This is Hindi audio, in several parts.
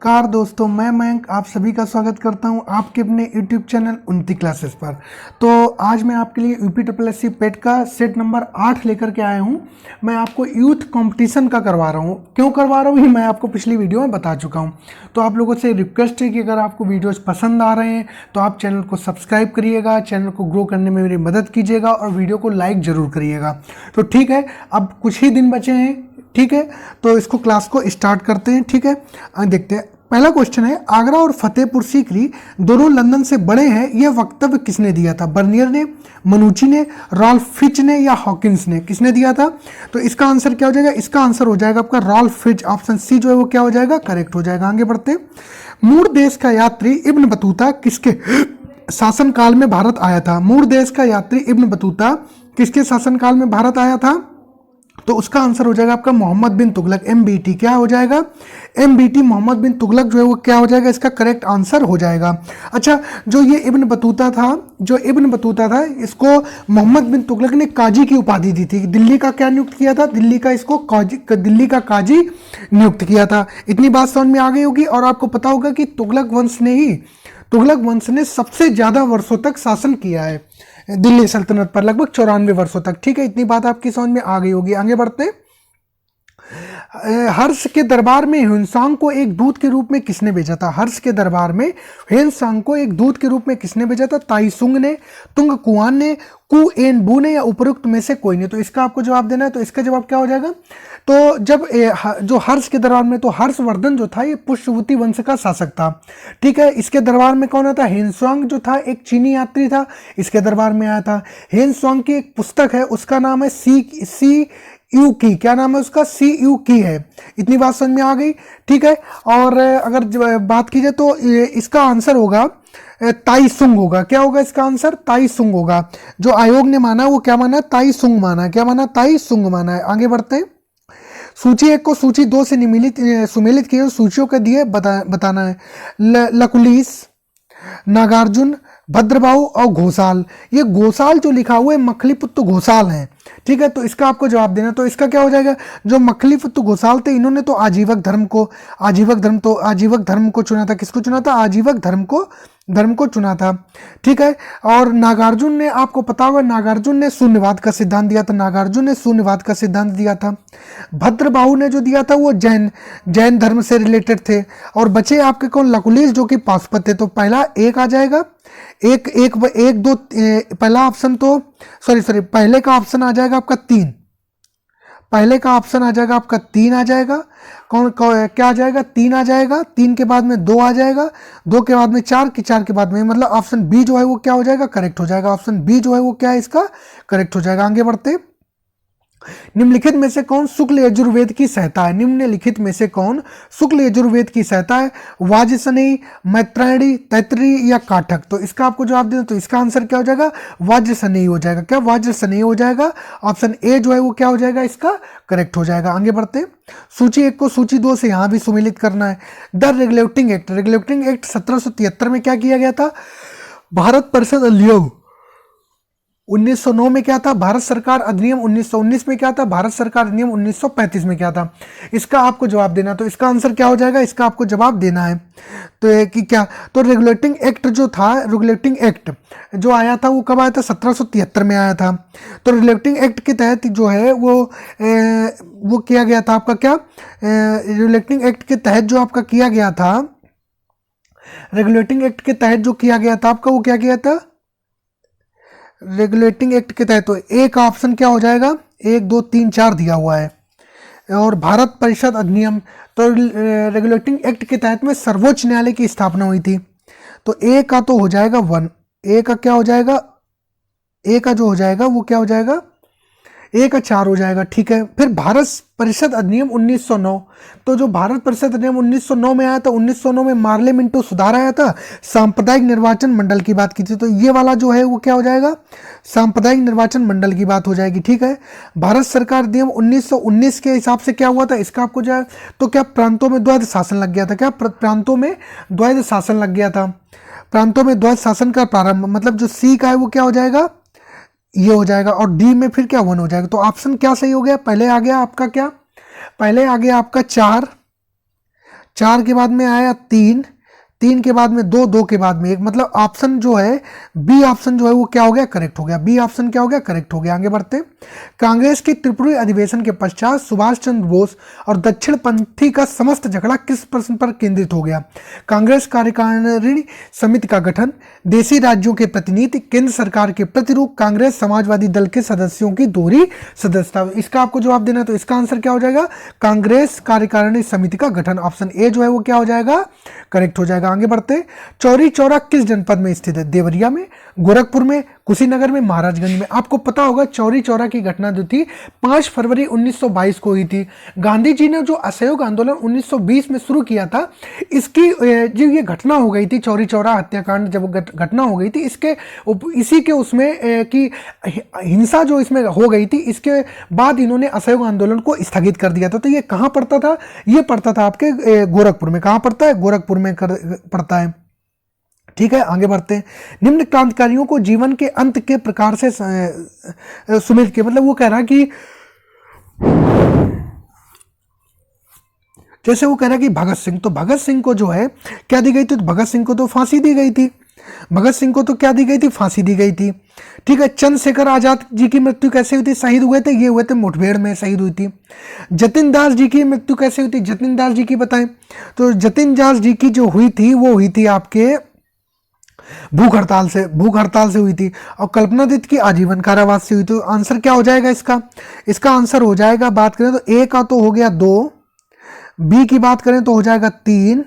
नमस्कार दोस्तों, मैं मयंक आप सभी का स्वागत करता हूं आपके अपने YouTube चैनल उन्नति क्लासेस पर। तो आज मैं आपके लिए UPSSC पेट का सेट नंबर 8 लेकर के आया हूं। मैं आपको यूथ कंपटीशन का करवा रहा हूं। क्यों करवा रहा हूं ये मैं आपको पिछली वीडियो में बता चुका हूं। तो आप लोगों से रिक्वेस्ट है कि अगर आपको वीडियोज़ पसंद आ रहे हैं तो आप चैनल को सब्सक्राइब करिएगा, चैनल को ग्रो करने में मेरी मदद कीजिएगा और वीडियो को लाइक ज़रूर करिएगा। तो ठीक है, अब कुछ ही दिन बचे हैं, ठीक है, तो इसको क्लास को स्टार्ट करते हैं। ठीक है, देखते हैं। पहला क्वेश्चन है, आगरा और फतेहपुर सीकरी दोनों लंदन से बड़े हैं, यह वक्तव्य किसने दिया था? बर्नियर ने, मनुची ने, रॉल्फ फिच ने या हॉकिंस ने? किसने दिया था? तो इसका आंसर क्या हो जाएगा? इसका आंसर हो जाएगा आपका रॉल्फ फिच। ऑप्शन सी जो है वो क्या हो जाएगा? करेक्ट हो जाएगा। आगे बढ़ते। मूर देश का यात्री इब्न बतूता किसके शासनकाल में भारत आया था? मूर देश का यात्री इब्न बतूता किसके शासनकाल में भारत आया था? तो उसका आंसर हो जाएगा आपका मोहम्मद बिन तुगलक। MBT क्या हो जाएगा? MBT मोहम्मद बिन तुगलक जो है वो क्या हो जाएगा? इसका करेक्ट आंसर हो जाएगा। अच्छा, जो ये इब्न बतूता था इसको मोहम्मद बिन तुगलक ने काजी की उपाधि दी थी। दिल्ली का क्या नियुक्त किया था? दिल्ली का काजी नियुक्त किया था। इतनी बात समझ में आ गई होगी। और आपको पता होगा कि तुगलक वंश ने सबसे ज्यादा वर्षों तक शासन किया है दिल्ली सल्तनत पर, लगभग 94 वर्षों तक। ठीक है, इतनी बात आपकी समझ में आ गई होगी। आगे बढ़ते। हर्ष के दरबार में ह्वेनसांग को एक दूत के रूप में किसने भेजा था? हर्ष के दरबार में ह्वेनसांग को एक दूत के रूप में किसने भेजा था? ताइसुंग ने, तुंग कुआन ने, कु एन बू ने या उपरोक्त में से कोई नहीं? तो इसका आपको जवाब देना है। तो इसका जवाब क्या हो जाएगा? तो जब जो हर्ष के दरबार में, तो हर्षवर्धन जो था ये पुष्यवती वंश का शासक था। ठीक है, इसके दरबार में कौन था? ह्वेनसांग जो था एक चीनी यात्री था, इसके दरबार में आया था। ह्वेनसांग की एक पुस्तक है, उसका नाम है सी यू की। क्या नाम है उसका? CU की है। इतनी बात समझ में आ गई। ठीक है, और अगर बात की जाए तो इसका आंसर होगा ताइसुंग होगा। क्या होगा इसका आंसर? ताइसुंग होगा। जो आयोग ने माना वो क्या माना? ताइसुंग माना। क्या माना? ताइसुंग माना है। आगे बढ़ते हैं। सूची 1 को सूची 2 से सुमेलित किए सूचियों के दिए बताना है। लकुलिस, नागार्जुन, भद्रबाहु और घोषाल। ये घोषाल जो लिखा हुआ है मखलीपुत्र घोषाल है। ठीक है, तो इसका आपको जवाब देना। तो इसका क्या हो जाएगा? जो मखलीपुत्र घोषाल थे इन्होंने तो आजीवक धर्म को चुना था। किसको चुना था? आजीवक धर्म को चुना था। ठीक है, और नागार्जुन ने, आपको पता होगा नागार्जुन ने शून्यवाद का सिद्धांत दिया था। भद्रबाहु ने जो दिया था वो जैन धर्म से रिलेटेड थे। और बचे आपके कौन? लकुलिस जो कि पाशुपत थे। तो पहला एक आ जाएगा, एक दो, पहला ऑप्शन तो पहले का ऑप्शन आ जाएगा आपका 3। पहले का ऑप्शन आ जाएगा आपका 3 आ जाएगा। क्या आ जाएगा? 3 आ जाएगा। 3 के बाद में 2 आ जाएगा। 2 के बाद में 4 के बाद में, मतलब ऑप्शन बी जो है वो क्या हो जाएगा? करेक्ट हो जाएगा। ऑप्शन बी जो है वो क्या है? इसका करेक्ट हो जाएगा। आगे बढ़ते। निम्नलिखित में से कौन शुक्ल यजुर्वेद की सहता है? निम्नलिखित में से कौन शुक्ल यजुर्वेद की सहता है? वाजसनेयी, मैत्रेयी, तैत्तिरीय या काठक? तो इसका आपको जवाब देना। तो इसका आंसर क्या हो जाएगा? वाजसनेयी हो जाएगा। क्या? वाजसनेयी हो जाएगा। ऑप्शन ए जो है वो क्या हो जाएगा? इसका करेक्ट हो जाएगा। आगे बढ़ते। सूची 1 को सूची 2 से यहां भी सुमेलित करना है। द रेगुलेटिंग एक्ट 1773 में क्या किया गया था? भारत परिषद अधिनियम 1909 में क्या था? भारत सरकार अधिनियम 1919 में क्या था? भारत सरकार अधिनियम 1935 में क्या था? इसका आपको जवाब देना। तो इसका आंसर क्या हो जाएगा? इसका आपको जवाब देना है। तो कि क्या? तो रेगुलेटिंग एक्ट जो था, रेगुलेटिंग एक्ट जो आया था वो कब आया था? 1773 में आया था। तो रेगुलेटिंग एक्ट के तहत जो है वो किया गया था आपका क्या? रेगुलेटिंग एक्ट के तहत जो आपका किया गया था, रेगुलेटिंग एक्ट के तहत जो किया गया था आपका, वो क्या किया था? रेगुलेटिंग एक्ट के तहत तो एक ऑप्शन क्या हो जाएगा? 1 2 3 4 दिया हुआ है। और भारत परिषद अधिनियम, तो रेगुलेटिंग एक्ट के तहत में सर्वोच्च न्यायालय की स्थापना हुई थी। तो ए का तो हो जाएगा 1। ए का क्या हो जाएगा? ए का जो हो जाएगा वो क्या हो जाएगा? ए का 4 हो जाएगा। ठीक है, फिर भारत परिषद अधिनियम 1909। तो जो भारत परिषद अधिनियम 1909 में आया था, 1909 में मार्ले मिंटो सुधार आया था, सांप्रदायिक निर्वाचन मंडल की बात की थी। तो ये वाला जो है वो क्या हो जाएगा? सांप्रदायिक निर्वाचन मंडल की बात हो जाएगी। ठीक है, भारत सरकार अधिनियम 1919 के हिसाब से क्या हुआ था? इसका आपको जो है, तो क्या प्रांतों में द्वैध शासन लग गया था? क्या प्रांतों में द्वैध शासन लग गया था? प्रांतों में द्वैध शासन का प्रारंभ, मतलब जो सी का है वो क्या हो जाएगा? ये हो जाएगा। और डी में फिर क्या 1 हो जाएगा। तो ऑप्शन क्या सही हो गया? पहले आ गया आपका क्या? पहले आ गया आपका 4, 4 के बाद में आया 3, 3 के बाद में 2, 2 के बाद में 1, मतलब ऑप्शन जो है बी ऑप्शन जो है वो क्या हो गया, करेक्ट हो गया। बी ऑप्शन क्या हो गया, करेक्ट हो गया। आगे बढ़ते। कांग्रेस के त्रिपुरी अधिवेशन के पश्चात सुभाष चंद्र बोस और दक्षिण पंथी का समस्त झगड़ा किस प्रश्न पर केंद्रित हो गया? कांग्रेस कार्यकारिणी समिति का गठन, देशी राज्यों के प्रतिनिधि, केंद्र सरकार के प्रतिरूप, कांग्रेस समाजवादी दल के सदस्यों की दोहरी सदस्यता। इसका आपको जवाब देना है, तो इसका आंसर क्या हो जाएगा, कांग्रेस कार्यकारिणी समिति का गठन। ऑप्शन ए जो है वो क्या हो जाएगा, करेक्ट हो जाएगा। आगे बढ़ते। चौरी चौरा किस जनपद में स्थित है? देवरिया में, गोरखपुर में, कुशीनगर में, महाराजगंज में। आपको पता होगा चौरी चौरा की घटना जो थी 5 फरवरी 1922 को हुई थी। गांधी जी ने जो असहयोग आंदोलन 1920 में शुरू किया था, इसकी जो ये घटना हो गई थी, चौरी चौरा हत्याकांड जब घटना हो गई थी, इसी के उसमें कि हिंसा जो इसमें हो गई थी, इसके बाद इन्होंने असहयोग आंदोलन को स्थगित कर दिया था। तो ये कहाँ पड़ता था? ये पड़ता था आपके गोरखपुर में। कहाँ पड़ता है? गोरखपुर में पड़ता है। ठीक है, आगे बढ़ते हैं। निम्न क्रांतिकारियों को जीवन के अंत के प्रकार से सुमित के, मतलब वो कह रहा कि जैसे वो कह रहा कि भगत सिंह, तो भगत सिंह को जो है क्या दी गई थी? तो भगत सिंह को तो फांसी दी गई थी। भगत सिंह को तो क्या दी गई थी? फांसी दी गई थी। ठीक है। चंद्रशेखर आजाद जी की मृत्यु कैसे हुई थी? शहीद हुए थे, ये हुए थे मुठभेड़ में शहीद हुई थी। जतिन दास जी की मृत्यु कैसे हुई थी? जतिन दास जी की बताएं। तो जतिन दास जी की जो हुई थी वो हुई थी आपके भूख हड़ताल से हुई थी। और कल्पना दत्त की आजीवन कारावास से हुई। तो आंसर क्या हो जाएगा इसका आंसर हो जाएगा, बात करें तो ए का तो हो गया 2, बी की बात करें तो हो जाएगा 3,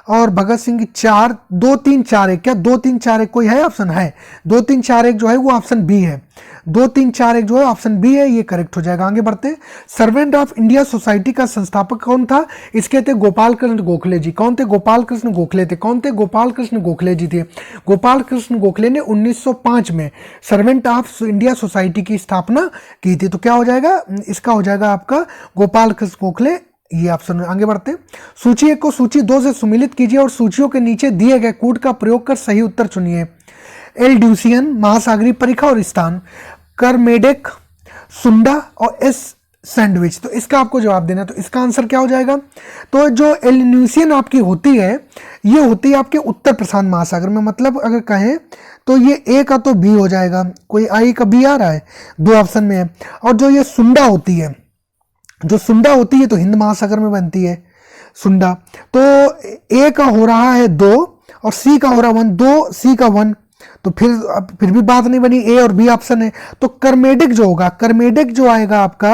और भगत सिंह की 4, 2 3 4 1, क्या 2 3 4 1 कोई है ऑप्शन? है 2 3 4 1 जो है वो ऑप्शन बी है। 2 3 4 1 जो है ऑप्शन बी है, ये करेक्ट हो जाएगा। आगे बढ़ते। सर्वेंट ऑफ इंडिया सोसाइटी का संस्थापक कौन था? इसके थे गोपाल कृष्ण गोखले जी। कौन थे? गोपाल कृष्ण गोखले थे। कौन थे? गोपाल कृष्ण गोखले जी थे। गोपाल कृष्ण गोखले ने 1905 में सर्वेंट ऑफ इंडिया सोसाइटी की स्थापना की थी। तो क्या हो जाएगा इसका? हो जाएगा आपका गोपाल कृष्ण गोखले, ये ऑप्शन। आगे बढ़ते। सूची 1 को सूची 2 से सुमिलित कीजिए और सूचियों के नीचे दिए गए कूट का प्रयोग कर सही उत्तर चुनिए। एलड्यूसियन, महासागरीय परिखा और स्थान, करमेडेक, सुंडा और एस सैंडविच। तो इसका आपको जवाब देना है, तो इसका आंसर क्या हो जाएगा? तो जो एलड्यूसियन आपकी होती है, ये होती है आपके उत्तर प्रशांत महासागर में। मतलब अगर कहें तो ये ए का तो बी हो जाएगा, कोई आई का बी आ रहा है, 2 ऑप्शन में है। और जो ये सुंडा होती है, जो सुंडा होती है तो हिंद महासागर में बनती है सुंडा। तो ए का हो रहा है 2 और सी का हो रहा है 1, 2 सी का 1, तो फिर भी बात नहीं बनी, ए और बी ऑप्शन है। तो करमेडिक जो होगा, करमेडिक जो आएगा आपका,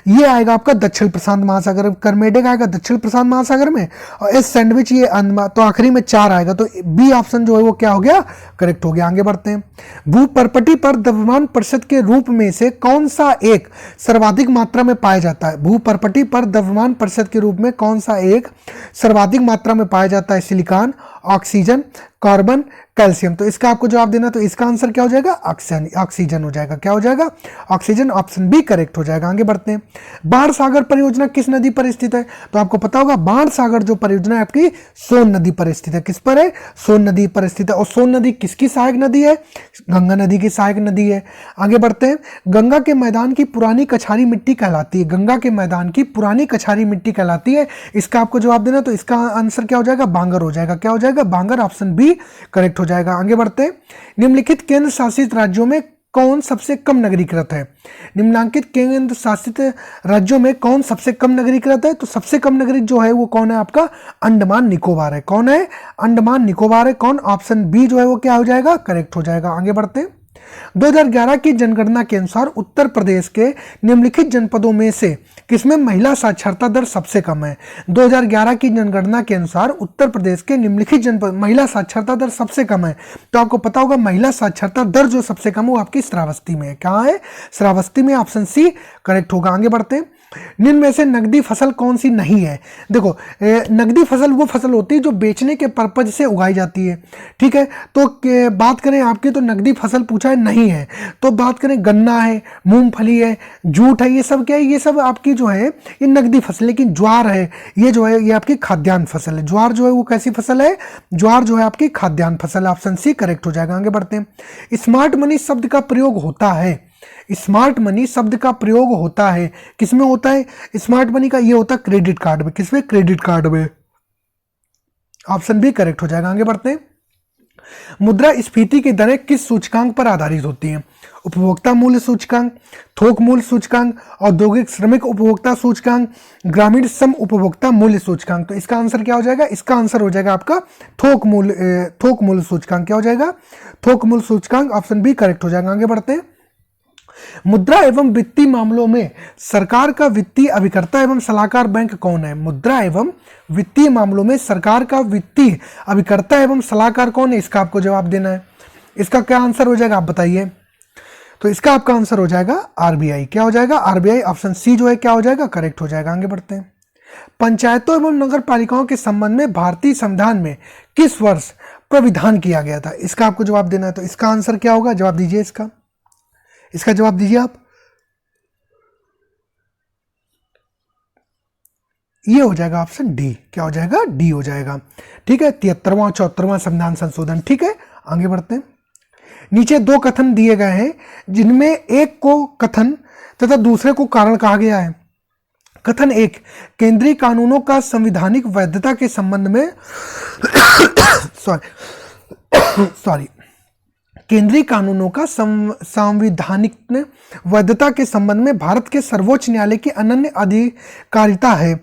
ये आएगा आपका दक्षिण प्रशांत महासागर। करमेडिक आएगा दक्षिण प्रशांत महासागर में, और एस सैंडविच ये तो आखिरी में 4 आएगा। तो बी ऑप्शन जो है वो क्या हो गया? करेक्ट हो गया। आगे बढ़ते हैं। भूपर्पटी पर द्रव्यमान प्रतिशत के रूप में से कौन सा एक सर्वाधिक मात्रा में पाया जाता है? भूपर्पटी पर द्रव्यमान प्रतिशत के रूप में कौन सा एक सर्वाधिक मात्रा में पाया जाता है? Silicon, oxygen, carbon, calcium. तो इसका आपको जवाब देना, तो इसका आंसर क्या हो जाएगा? ऑक्सीजन हो जाएगा। क्या हो जाएगा? ऑक्सीजन। ऑप्शन बी करेक्ट हो जाएगा। आगे बढ़ते हैं। बाण सागर परियोजना किस नदी पर स्थित है? तो आपको पता होगा बाण सागर जो परियोजना है आपकी सोन नदी पर स्थित है। किस पर है? सोन नदी पर स्थित है। और सोन नदी किसकी सहायक नदी है? गंगा नदी की सहायक नदी है। आगे बढ़ते हैं। गंगा के मैदान की पुरानी कछारी मिट्टी कहलाती है। गंगा के मैदान की पुरानी कछारी मिट्टी कहलाती है। इसका आपको जवाब देना, तो इसका आंसर क्या हो जाएगा? बांगर हो जाएगा। क्या हो जाएगा? बांगर। ऑप्शन बी करेक्ट हो जाएगा। आगे बढ़ते हैं। निम्नलिखित केंद्र शासित राज्यों में कौन सबसे कम नगरीकृत है? निम्नांकित केंद्र शासित राज्यों में कौन सबसे कम नगरीकृत है? तो सबसे कम नगरीकृत जो है वो कौन है? आपका अंडमान निकोबार है। कौन है? अंडमान निकोबार है। कौन? ऑप्शन बी जो है वो क्या हो जाएगा? करेक्ट हो जाएगा। आगे बढ़ते हैं। 2011 की जनगणना के अनुसार उत्तर प्रदेश के निम्नलिखित जनपदों में से किसमें महिला साक्षरता दर सबसे कम है? 2011 की जनगणना के अनुसार उत्तर प्रदेश के निम्नलिखित जनपद महिला साक्षरता दर सबसे कम है। तो आपको पता होगा महिला साक्षरता दर जो सबसे कम है वो आपकी श्रावस्ती में है। कहाँ है? श्रावस्ती में। ऑप्शन सी करेक्ट होगा। आगे बढ़ते हैं। निम्न में से नकदी फसल कौन सी नहीं है? देखो, नकदी फसल वो फसल होती है जो बेचने के पर्पज से उगाई जाती है। ठीक है। तो बात करें आपकी, तो नकदी फसल पूछा है, नहीं है। तो बात करें गन्ना है, मूंगफली है, जूट है, ये सब क्या है? ये सब आपकी जो है ये नकदी फसल। लेकिन ज्वार है, ये जो है ये आपकी खाद्यान्न फसल है। ज्वार जो है वो कैसी फसल है? ज्वार जो है आपकी खाद्यान्न फसल। ऑप्शन सी करेक्ट हो जाएगा। आगे बढ़ते हैं। स्मार्ट मनी शब्द का प्रयोग होता है। स्मार्ट मनी शब्द का प्रयोग होता है किसमें होता है? स्मार्ट मनी का ये होता है क्रेडिट कार्ड में। किसमें? क्रेडिट कार्ड में। ऑप्शन बी करेक्ट हो जाएगा। आगे बढ़ते हैं। मुद्रास्फीति की दरें किस सूचकांक पर आधारित होती हैं? उपभोक्ता मूल्य सूचकांक, थोक मूल्य सूचकांक, औद्योगिक श्रमिक उपभोक्ता सूचकांक, ग्रामीण सम उपभोक्ता मूल्य सूचकांक। तो इसका आंसर क्या हो जाएगा? इसका आंसर हो जाएगा आपका थोक मूल्य सूचकांक। क्या हो जाएगा? थोक मूल्य सूचकांक। ऑप्शन बी करेक्ट हो जाएगा। आगे बढ़ते हैं। मुद्रा एवं वित्तीय मामलों में सरकार का वित्तीय अभिकर्ता एवं सलाहकार बैंक कौन है? मुद्रा एवं वित्तीय मामलों में सरकार का वित्तीय अभिकर्ता एवं सलाहकार कौन है? इसका आपको जवाब देना है। इसका क्या आंसर हो जाएगा आप बताइए। तो इसका आपका आंसर हो जाएगा आरबीआई। क्या हो जाएगा? आरबीआई। ऑप्शन सी जो है क्या हो जाएगा? करेक्ट हो जाएगा। आगे बढ़ते हैं। पंचायतों एवं नगर पालिकाओं के संबंध में भारतीय संविधान में किस वर्ष प्राविधान किया गया था? इसका आपको जवाब देना है। तो इसका आंसर क्या होगा? जवाब दीजिए इसका जवाब दीजिए आप। ये हो जाएगा ऑप्शन डी। क्या हो जाएगा? डी हो जाएगा। ठीक है, 73वां 74वां संविधान संशोधन। ठीक है, आगे बढ़ते हैं। नीचे दो कथन दिए गए हैं जिनमें एक को कथन तथा दूसरे को कारण कहा गया है। कथन एक, केंद्रीय कानूनों का संवैधानिक वैधता के संबंध में सॉरी केंद्रीय कानूनों का संवैधानिक वैधता के संबंध में भारत के सर्वोच्च न्यायालय की अनन्य अधिकारिता है।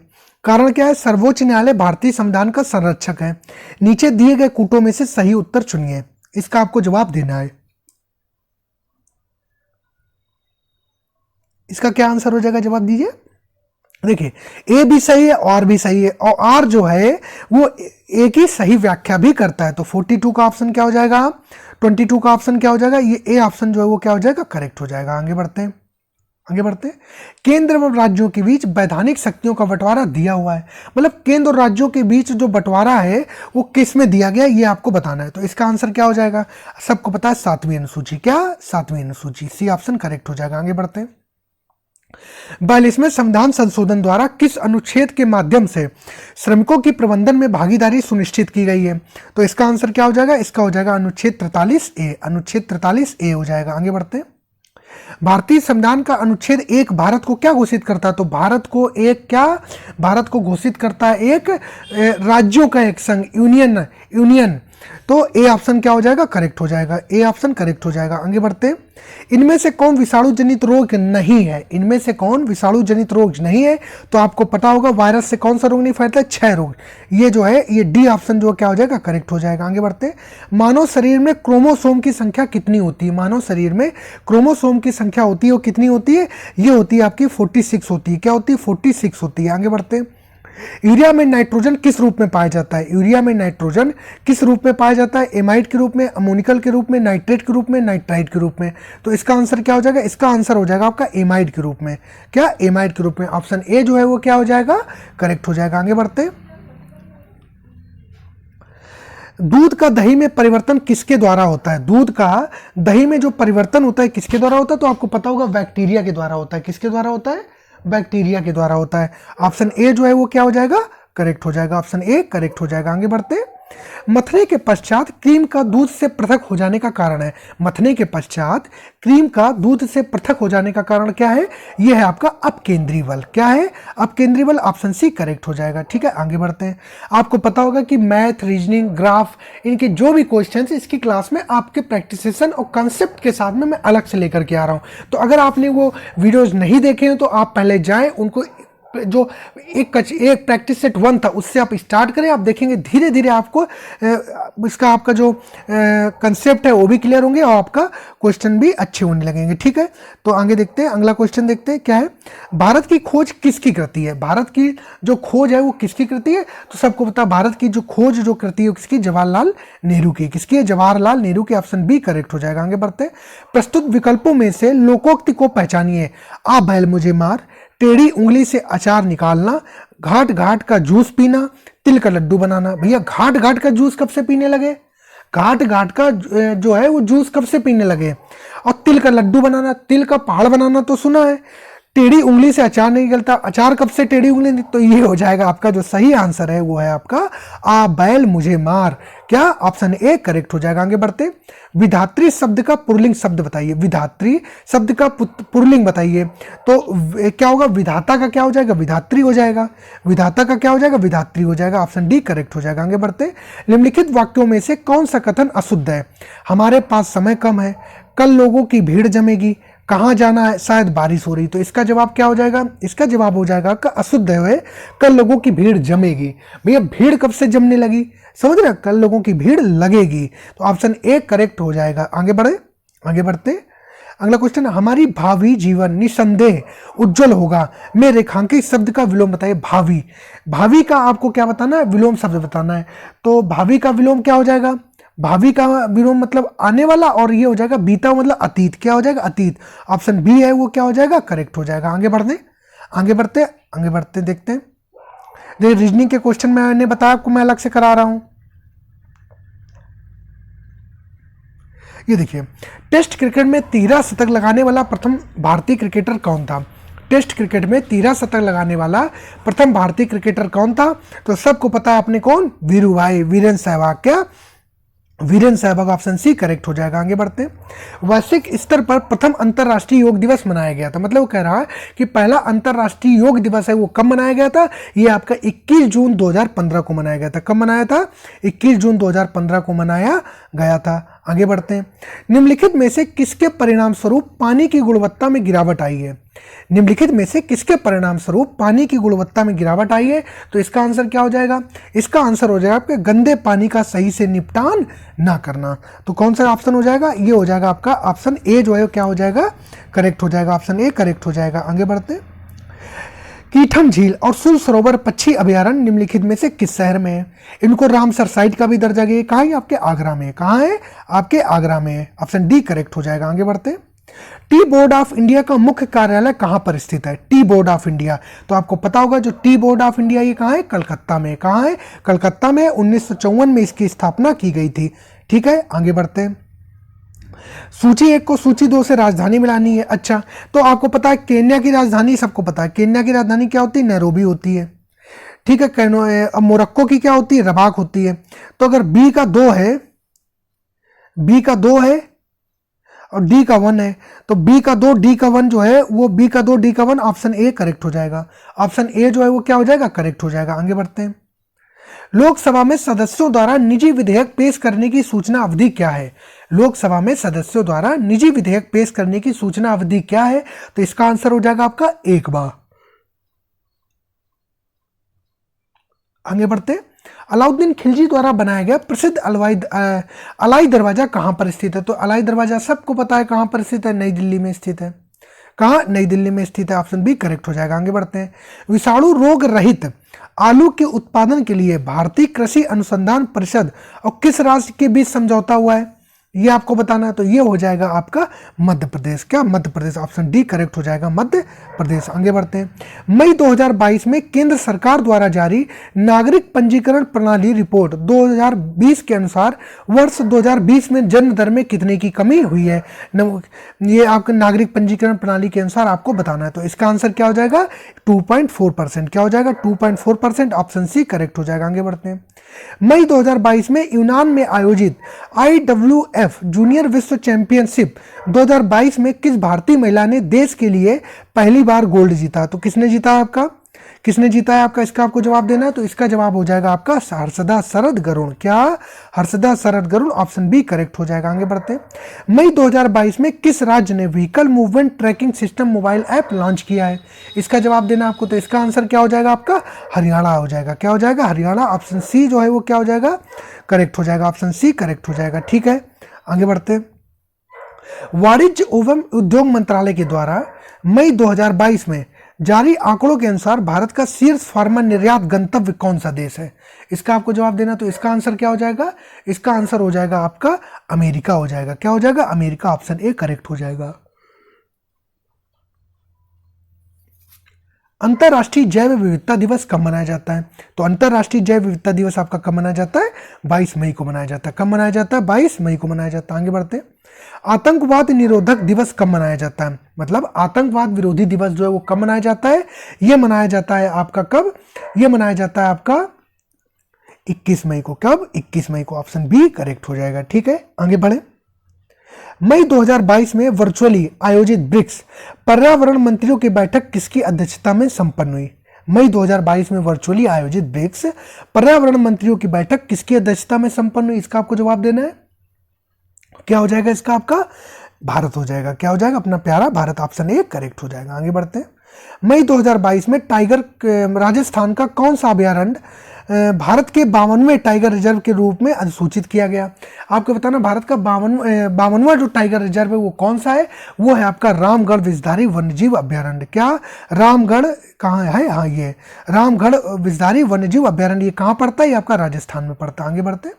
कारण क्या है? सर्वोच्च न्यायालय भारतीय संविधान का संरक्षक है। नीचे दिए गए कूटों में से सही उत्तर चुनिए। इसका आपको जवाब देना है। इसका क्या आंसर हो जाएगा? जवाब दीजिए। देखिए, ए भी सही है और भी सही है, और आर जो है वो एक ही सही व्याख्या भी करता है। तो 42 का ऑप्शन क्या हो जाएगा? 22 का ऑप्शन क्या हो जाएगा? ये ए ऑप्शन जो है वो क्या हो जाएगा? करेक्ट हो जाएगा। आगे बढ़ते हैं। केंद्र एवं राज्यों के बीच वैधानिक शक्तियों का बंटवारा दिया हुआ है। मतलब केंद्र और राज्यों के बीच जो बंटवारा है वो किस में दिया गया, ये आपको बताना है। तो इसका आंसर क्या हो जाएगा? सबको पता है 7वीं अनुसूची। क्या? 7वीं अनुसूची। सी ऑप्शन करेक्ट हो जाएगा। आगे बढ़ते हैं। 42वें संविधान संशोधन द्वारा किस अनुच्छेद के माध्यम से श्रमिकों की प्रबंधन में भागीदारी सुनिश्चित की गई है? तो इसका आंसर क्या हो जाएगा? इसका हो जाएगा अनुच्छेद 43A। अनुच्छेद 43A हो जाएगा। आगे बढ़ते हैं। भारतीय संविधान का अनुच्छेद 1 भारत को क्या घोषित करता है? तो भारत को घोषित करता है एक राज्यों का एक संघ, यूनियन। तो ए ऑप्शन क्या हो जाएगा? करेक्ट हो जाएगा। ए ऑप्शन करेक्ट हो जाएगा। आगे बढ़ते हैं। इनमें से कौन विषाणु जनित रोग नहीं है? इनमें से कौन विषाणु जनित रोग नहीं है? तो आपको पता होगा वायरस से कौन सा रोग नहीं फैलता है? 6 रोग। ये जो है ये डी ऑप्शन जो क्या हो जाएगा? करेक्ट हो जाएगा। आगे बढ़ते हैं। मानव शरीर में क्रोमोसोम की संख्या कितनी होती है? मानव शरीर में क्रोमोसोम की संख्या होती है वो कितनी होती है? ये होती है आपकी 46 होती है। क्या होती है? 46 होती है। आगे बढ़ते हैं। यूरिया में नाइट्रोजन किस रूप में पाया जाता है? यूरिया में नाइट्रोजन किस रूप में पाया जाता है? एमाइड के रूप में, अमोनिकल के रूप में, नाइट्रेट के रूप में, नाइट्राइट के रूप में। तो इसका आंसर क्या हो जाएगा? इसका आंसर हो जाएगा आपका एमाइड के रूप में। क्या? एमाइड के रूप में। ऑप्शन ए जो है वो क्या हो जाएगा? करेक्ट हो जाएगा। आगे बढ़ते। दूध का दही में परिवर्तन किसके द्वारा होता है? दूध का दही में जो परिवर्तन होता है किसके द्वारा होता है? तो आपको पता होगा बैक्टीरिया के द्वारा होता है। किसके द्वारा होता है? बैक्टीरिया के द्वारा होता है। ऑप्शन ए जो है वो क्या हो जाएगा? करेक्ट हो जाएगा। ऑप्शन ए करेक्ट हो जाएगा। आगे बढ़ते। मथने के पश्चात क्रीम का दूध से पृथक हो जाने का कारण है। मथने के पश्चात क्रीम का दूध से पृथक हो जाने का कारण क्या है? यह है आपका अपकेंद्री बल। क्या है? अपकेंद्री बल। ऑप्शन सी करेक्ट हो जाएगा। ठीक है, आगे बढ़ते हैं। आपको पता होगा कि मैथ, रीजनिंग, ग्राफ, इनके जो भी क्वेश्चन इसकी क्लास में आपके प्रैक्टिसेशन और कंसेप्ट के साथ में मैं अलग से लेकर के आ रहा हूं। तो अगर आपने वो वीडियोज नहीं देखे हैं तो आप पहले जाएं, उनको जो एक प्रैक्टिस सेट 1 था उससे आप स्टार्ट करें। आप देखेंगे धीरे धीरे आपको इसका आपका जो कंसेप्ट है वो भी क्लियर होंगे और आपका क्वेश्चन भी अच्छे होने लगेंगे। ठीक है, तो आगे देखते हैं। अगला क्वेश्चन देखते हैं क्या है। भारत की खोज किसकी कृति है? भारत की जो खोज है वो किसकी कृति है? तो सबको पता, भारत की जो खोज जो कृति है किसकी? जवाहरलाल नेहरू की। किसकी है? जवाहरलाल नेहरू की। ऑप्शन बी करेक्ट हो जाएगा। आगे बढ़ते हैं। प्रस्तुत विकल्पों में से लोकोक्ति को पहचानिए। आ बैल मुझे मार, टेढ़ी उंगली से अचार निकालना, घाट घाट का जूस पीना, तिल का लड्डू बनाना। भैया घाट घाट का जूस कब से पीने लगे? घाट घाट का जो है वो जूस कब से पीने लगे? और तिल का लड्डू बनाना, तिल का पहाड़ बनाना तो सुना है, टेढ़ी उंगली से अचार नहीं निकलता, अचार कब से टेढ़ी उंगली, तो ये हो जाएगा आपका जो सही आंसर है वो है आपका आ बैल मुझे मार। क्या ऑप्शन ए करेक्ट हो जाएगा। आगे बढ़ते, विधात्री शब्द का पुल्लिंग शब्द बताइए, विधात्री शब्द का पुल्लिंग बताइए। तो क्या होगा, विधाता का क्या हो जाएगा, विधात्री हो जाएगा, विधाता का क्या हो जाएगा, विधात्री हो जाएगा। ऑप्शन डी करेक्ट हो जाएगा। आगे बढ़ते, निम्नलिखित वाक्यों में से कौन सा कथन अशुद्ध है। हमारे पास समय कम है, कल लोगों की भीड़ जमेगी, कहाँ जाना है, शायद बारिश हो रही। तो इसका जवाब क्या हो जाएगा, इसका जवाब हो जाएगा का अशुद्ध है, कल लोगों की भीड़ जमेगी। भैया भीड़ कब से जमने लगी, समझ रहे, कल लोगों की भीड़ लगेगी। तो ऑप्शन ए करेक्ट हो जाएगा। आगे बढ़े, आगे बढ़ते, अगला क्वेश्चन, हमारी भावी जीवन निसंदेह उज्जवल होगा में रेखांकित शब्द का विलोम बताइए। भावी, भावी का आपको क्या बताना है, विलोम शब्द बताना है। तो भावी का विलोम क्या हो जाएगा, भावी का विलोम मतलब आने वाला, और ये हो जाएगा बीता मतलब अतीत, क्या हो जाएगा, अतीत। ऑप्शन बी है वो क्या हो जाएगा, करेक्ट हो जाएगा। आगे बढ़ते, आगे बढ़ते, आगे बढ़ते, देखते हैं। देखिए रीजनिंग के क्वेश्चन मैंने बताया आपको, मैं अलग से करा रहा हूं। ये देखिए, टेस्ट क्रिकेट में 13 शतक लगाने वाला प्रथम भारतीय क्रिकेटर कौन था। टेस्ट क्रिकेट में 13 शतक लगाने वाला प्रथम भारतीय क्रिकेटर कौन था। तो सबको पता है अपने कौन, वीरू भाई, वीरेंद्र सहवाग। क्या, Virender Sehwag. Option C correct हो जाएगा। आगे बढ़ते, वैश्विक स्तर पर प्रथम अंतर्राष्ट्रीय योग दिवस मनाया गया था। मतलब वो कह रहा है कि पहला अंतर्राष्ट्रीय योग दिवस है वो कब मनाया गया था, ये आपका 21 जून 2015 को मनाया गया था। कब मनाया था, 21 जून 2015 को मनाया गया था। आगे बढ़ते हैं, निम्नलिखित में से किसके परिणाम स्वरूप पानी की गुणवत्ता में गिरावट आई है। निम्नलिखित में से किसके परिणाम स्वरूप पानी की गुणवत्ता में गिरावट आई है। तो इसका आंसर क्या हो जाएगा, इसका आंसर हो जाएगा आपके गंदे पानी का सही से निपटान ना करना। तो कौन सा ऑप्शन हो जाएगा, ये हो जाएगा आपका ऑप्शन ए जो है क्या हो जाएगा, करेक्ट हो जाएगा। ऑप्शन ए करेक्ट हो जाएगा। आगे बढ़ते, कीठम झील और सुल सरोवर पक्षी अभयारण्य निम्नलिखित में से किस शहर में है। इनको रामसर साइट का भी दर्जा दिया, कहाँ है, आपके आगरा में। कहाँ है, आपके आगरा में है। ऑप्शन डी करेक्ट हो जाएगा। आगे बढ़ते, टी बोर्ड ऑफ इंडिया का मुख्य कार्यालय कहां पर स्थित है। टी बोर्ड ऑफ इंडिया, तो आपको पता होगा जो टी बोर्ड ऑफ इंडिया ये कहां है, कलकत्ता में। कहां है, कलकत्ता में। 1954 में इसकी स्थापना की गई थी। ठीक है, आगे बढ़ते हैं, सूची 1 को सूची 2 से राजधानी मिलानी है। अच्छा, तो आपको पता है केन्या की राजधानी, सबको पता है केन्या की राजधानी क्या होती है, नैरोबी होती है। ठीक है, अब मोरक्को की क्या होती है, रबाक होती है। तो अगर बी का 2 है, बी का 2 है और डी का 1 है, तो बी का 2 डी का 1 जो है वो बी का 2 डी का 1 ऑप्शन ए करेक्ट हो जाएगा। ऑप्शन ए जो है वो क्या हो जाएगा, करेक्ट हो जाएगा। आगे बढ़ते हैं, लोकसभा में सदस्यों द्वारा निजी विधेयक पेश करने की सूचना अवधि क्या है। लोकसभा में सदस्यों द्वारा निजी विधेयक पेश करने की सूचना अवधि क्या है। तो इसका आंसर हो जाएगा आपका 1 माह। आगे बढ़ते, अलाउद्दीन खिलजी द्वारा बनाया गया प्रसिद्ध अलाई दरवाजा कहां पर स्थित है। तो अलाई दरवाजा सबको पता है कहां पर स्थित है, नई दिल्ली में स्थित है। कहां, नई दिल्ली में स्थित है। ऑप्शन बी करेक्ट हो जाएगा। आगे बढ़ते हैं, विषाणु रोग रहित आलू के उत्पादन के लिए भारतीय कृषि अनुसंधान परिषद और किस राज्य के बीच समझौता हुआ है, ये आपको बताना है। तो ये हो जाएगा आपका मध्य प्रदेश। क्या, Madhya Pradesh. Option D correct हो जाएगा, मध्य प्रदेश। आगे बढ़ते हैं, मई 2022 में केंद्र सरकार द्वारा जारी नागरिक पंजीकरण प्रणाली रिपोर्ट 2020 के अनुसार वर्ष 2020 में जन्म दर में कितने की कमी हुई है। ये आपके नागरिक पंजीकरण प्रणाली के अनुसार आपको बताना है। तो इसका आंसर क्या हो जाएगा, 2.4%। क्या हो जाएगा, 2.4%। ऑप्शन सी करेक्ट हो जाएगा। आगे बढ़ते हैं, मई 2022 में यूनान में आयोजित IWF जूनियर विश्व चैंपियनशिप 2022 में किस भारतीय महिला ने देश के लिए पहली बार गोल्ड जीता। तो किसने जीता है आपका, किसने जीता है आपका, इसका आपको जवाब देना है। तो इसका जवाब हो जाएगा आपका हर्षदा शरद गरुड़। क्या, हर्षदा शरद गरुड़। ऑप्शन बी करेक्ट हो जाएगा। आगे बढ़ते हैं, मई 2022 में किस राज्य ने vehicle movement tracking system mobile app launch किया है। इसका जवाब देना आपको। तो इसका आंसर क्या हो जाएगा आपका, हरियाणा हो जाएगा। क्या हो जाएगा, हरियाणा। ऑप्शन सी जो है वो क्या हो जाएगा, करेक्ट हो जाएगा। ऑप्शन सी करेक्ट हो जाएगा। ठीक है, आगे बढ़ते हैं, वाणिज्य एवं उद्योग मंत्रालय के द्वारा मई 2022 में जारी आंकड़ों के अनुसार भारत का शीर्ष फार्मा निर्यात गंतव्य कौन सा देश है। इसका आपको जवाब देना। तो इसका आंसर क्या हो जाएगा, इसका आंसर हो जाएगा आपका अमेरिका हो जाएगा। क्या हो जाएगा, अमेरिका। ऑप्शन ए करेक्ट हो जाएगा। अंतर्राष्ट्रीय जैव विविधता दिवस कब मनाया जाता है। तो अंतर्राष्ट्रीय जैव विविधता दिवस आपका कब मनाया जाता है, 22 मई को मनाया जाता है। कब मनाया जाता है, 22 मई को मनाया जाता है। आगे बढ़ते हैं, आतंकवाद निरोधक दिवस कब मनाया जाता है? मतलब आतंकवाद विरोधी दिवस जो है वो कब मनाया जाता है? ये मनाया जाता है आपका कब? ये मनाया जाता है आपका 21 मई को। कब? 21 मई को। ऑप्शन बी करेक्ट हो जाएगा। ठीक है, आगे बढ़े। मई 2022 में वर्चुअली आयोजित ब्रिक्स पर्यावरण मंत्रियों की बैठक किसकी अध्यक्षता में संपन्न हुई? मई 2022 में वर्चुअली आयोजित ब्रिक्स पर्यावरण मंत्रियों की बैठक किसकी अध्यक्षता में संपन्न हुई? इसका आपको जवाब देना है। क्या हो जाएगा इसका? आपका भारत हो जाएगा। क्या हो जाएगा? अपना प्यारा भारत। ऑप्शन ए करेक्ट हो जाएगा। आगे बढ़ते हैं। मई 2022 में टाइगर राजस्थान का कौन सा अभयारण्य भारत के 52वें टाइगर रिजर्व के रूप में अधिसूचित किया गया? आपको बताना भारत का 52वां जो टाइगर रिजर्व है वो कौन सा है? वो है आपका रामगढ़ विषधारी वन्यजीव अभयारण्य। क्या? रामगढ़ कहाँ है? हाँ, ये रामगढ़ विषधारी वन्यजीव अभयारण्य। ये कहाँ पड़ता है? ये आपका राजस्थान में पड़ता है। आगे बढ़ते हैं।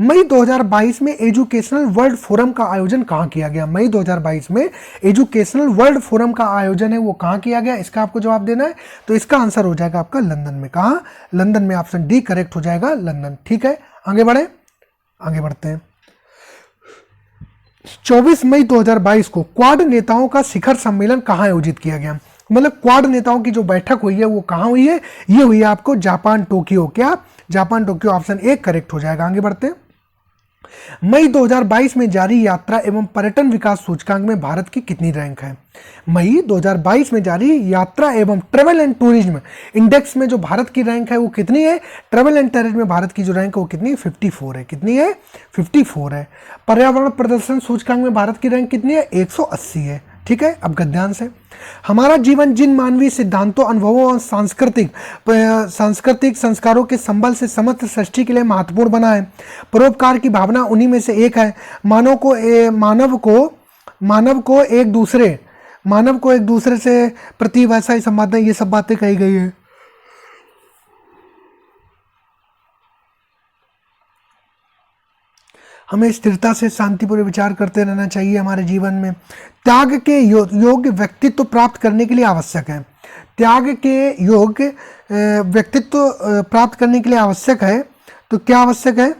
मई 2022 में एजुकेशनल वर्ल्ड फोरम का आयोजन कहाँ किया गया? मई 2022 में एजुकेशनल वर्ल्ड फोरम का आयोजन है वो कहाँ किया गया? इसका आपको जवाब देना है। तो इसका आंसर हो जाएगा आपका लंदन में। कहाँ? लंदन में। ऑप्शन डी करेक्ट हो जाएगा, लंदन। ठीक है, आगे बढ़े। आगे बढ़ते हैं। 24 मई 2022 को क्वाड नेताओं का शिखर सम्मेलन कहाँ आयोजित किया गया? मतलब क्वाड नेताओं की जो बैठक हुई है वो कहाँ हुई है? ये हुई है आपको जापान टोक्यो। क्या? Japan Tokyo. Option A correct हो जाएगा। आगे बढ़ते हैं। मई 2022 में जारी यात्रा एवं पर्यटन विकास सूचकांक में भारत की कितनी रैंक है? मई 2022 में जारी यात्रा एवं ट्रेवल एंड टूरिज्म इंडेक्स में जो भारत की रैंक है वो कितनी है? ट्रेवल एंड टूरिज्म में भारत की जो रैंक है वो कितनी है? 54 है। कितनी है? 54 है। पर्यावरण प्रदर्शन सूचकांक में भारत की रैंक कितनी है? 180 है। ठीक है, अब गद्यांश है। हमारा जीवन जिन मानवीय सिद्धांतों, अनुभवों और सांस्कृतिक संस्कारों के संबल से समस्त सृष्टि के लिए महत्वपूर्ण बना है। परोपकार की भावना उन्हीं में से एक है। मानव को एक दूसरे से प्रति वैसा ही संवाद, ये सब बातें कही गई है। हमें स्थिरता से शांतिपूर्ण विचार करते रहना चाहिए हमारे जीवन में। त्याग के योग्य व्यक्तित्व प्राप्त करने के लिए आवश्यक है। त्याग के योग्य व्यक्तित्व प्राप्त करने के लिए आवश्यक है। तो क्या आवश्यक है?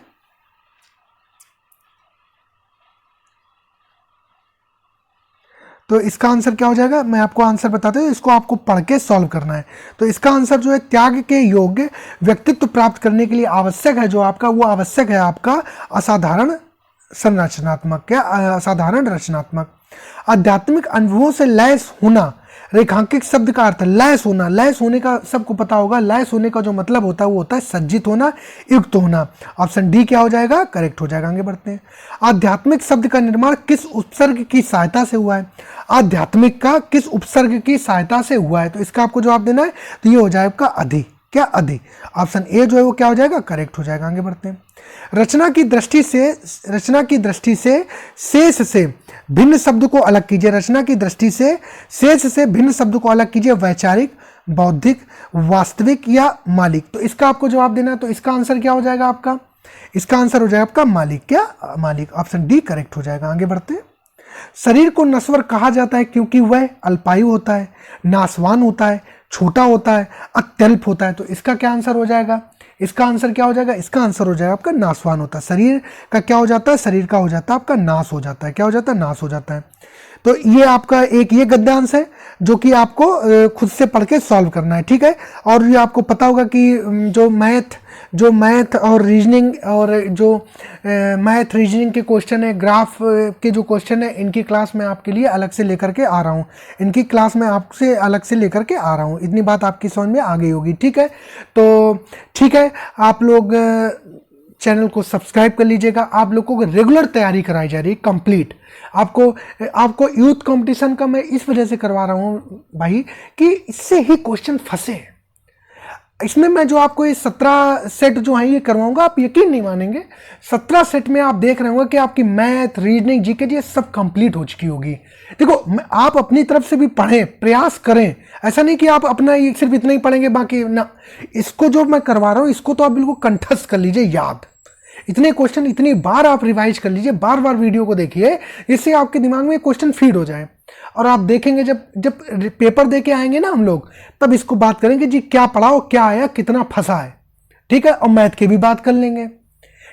तो इसका आंसर क्या हो जाएगा? मैं आपको आंसर बताता हूँ, इसको आपको पढ़ के सॉल्व करना है। तो इसका आंसर जो है त्याग के योग्य व्यक्तित्व प्राप्त करने के लिए आवश्यक है जो आपका, वो आवश्यक है आपका असाधारण संरचनात्मक। क्या? असाधारण रचनात्मक। आध्यात्मिक अनुभवों से लैस होना। रेखांकित शब्द का अर्थ लैस होना। लैस होने का सबको पता होगा। लैस होने का जो मतलब होता है वो होता है सज्जित होना, युक्त होना। ऑप्शन डी क्या हो जाएगा? करेक्ट हो जाएगा। आगे बढ़ते हैं। आध्यात्मिक शब्द का निर्माण किस उपसर्ग की सहायता से हुआ है? आध्यात्मिक का किस उपसर्ग की सहायता से हुआ है? तो इसका आपको जवाब देना है। तो ये हो जाएगा आपका अधि। क्या? अधि। ऑप्शन ए जो है वो क्या हो जाएगा? करेक्ट हो जाएगा। आगे बढ़ते हैं। रचना की दृष्टि से शेष से भिन्न शब्द को अलग कीजिए। रचना की दृष्टि से शेष से भिन्न शब्द को अलग कीजिए। वैचारिक, बौद्धिक, वास्तविक या मालिक। तो इसका आपको जवाब देना है। तो इसका आंसर क्या हो जाएगा आपका? इसका आंसर हो जाएगा आपका मालिक। क्या? मालिक। ऑप्शन डी करेक्ट हो जाएगा। आगे बढ़ते हैं। शरीर को नश्वर कहा जाता है क्योंकि वह अल्पायु होता है, नाशवान होता है, छोटा होता है, अत्यल्प होता है। तो इसका क्या आंसर हो जाएगा? इसका आंसर क्या हो जाएगा? इसका आंसर हो जाएगा आपका नाशवान होता है। शरीर का क्या हो जाता है? शरीर का हो जाता है आपका नाश हो जाता है। क्या हो जाता है? नाश हो जाता है। तो ये आपका एक ये गद्यांश है जो कि आपको खुद से पढ़ के सॉल्व करना है। ठीक है, और ये आपको पता होगा कि जो मैथ और रीजनिंग और जो मैथ रीजनिंग के क्वेश्चन है, ग्राफ के जो क्वेश्चन है, इनकी क्लास मैं आपके लिए अलग से लेकर के आ रहा हूँ। इनकी क्लास मैं आपसे अलग से लेकर के आ रहा हूँ। इतनी बात आपकी समझ में आ गई होगी। ठीक है, तो ठीक है, आप लोग चैनल को सब्सक्राइब कर लीजिएगा। आप लोगों को रेगुलर तैयारी कराई जा रही है कंप्लीट। आपको यूथ कंपटीशन का मैं इस वजह से करवा रहा हूँ भाई कि इससे ही क्वेश्चन फंसे। इसमें मैं जो आपको ये 17 सेट जो है ये करवाऊंगा, आप यकीन नहीं मानेंगे। 17 सेट में आप देख रहे होंगे कि आपकी मैथ, रीजनिंग, जीके ये सब कंप्लीट हो चुकी होगी। देखो, आप अपनी तरफ से भी पढ़ें, प्रयास करें। ऐसा नहीं कि आप अपना सिर्फ इतना ही पढ़ेंगे बाकी ना। इसको जो मैं करवा रहा हूँ इसको तो आप बिल्कुल कंठस्थ कर लीजिए, याद। इतने क्वेश्चन इतनी बार आप रिवाइज कर लीजिए, बार बार वीडियो को देखिए, इससे आपके दिमाग में क्वेश्चन फीड हो जाए। और आप देखेंगे जब पेपर दे के आएंगे ना हम लोग, तब इसको बात करेंगे जी क्या पढ़ा और क्या आया, कितना फंसा है। ठीक है, और मैथ की भी बात कर लेंगे।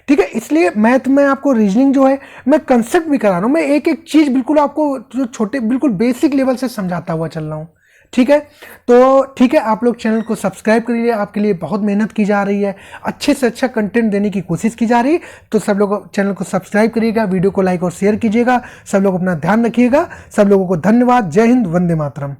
ठीक है। इसलिए मैथ में आपको रीजनिंग जो है मैं कंसेप्ट भी करा रहा हूँ, मैं एक एक चीज़ बिल्कुल आपको जो छोटे बिल्कुल बेसिक लेवल से समझाता हुआ चल रहा हूँ। ठीक है, तो ठीक है, आप लोग चैनल को सब्सक्राइब करिए, आपके लिए बहुत मेहनत की जा रही है, अच्छे से अच्छा कंटेंट देने की कोशिश की जा रही है। तो सब लोग चैनल को सब्सक्राइब करिएगा, वीडियो को लाइक और शेयर कीजिएगा। सब लोग अपना ध्यान रखिएगा। सब लोगों को धन्यवाद। जय हिंद, वंदे मातरम।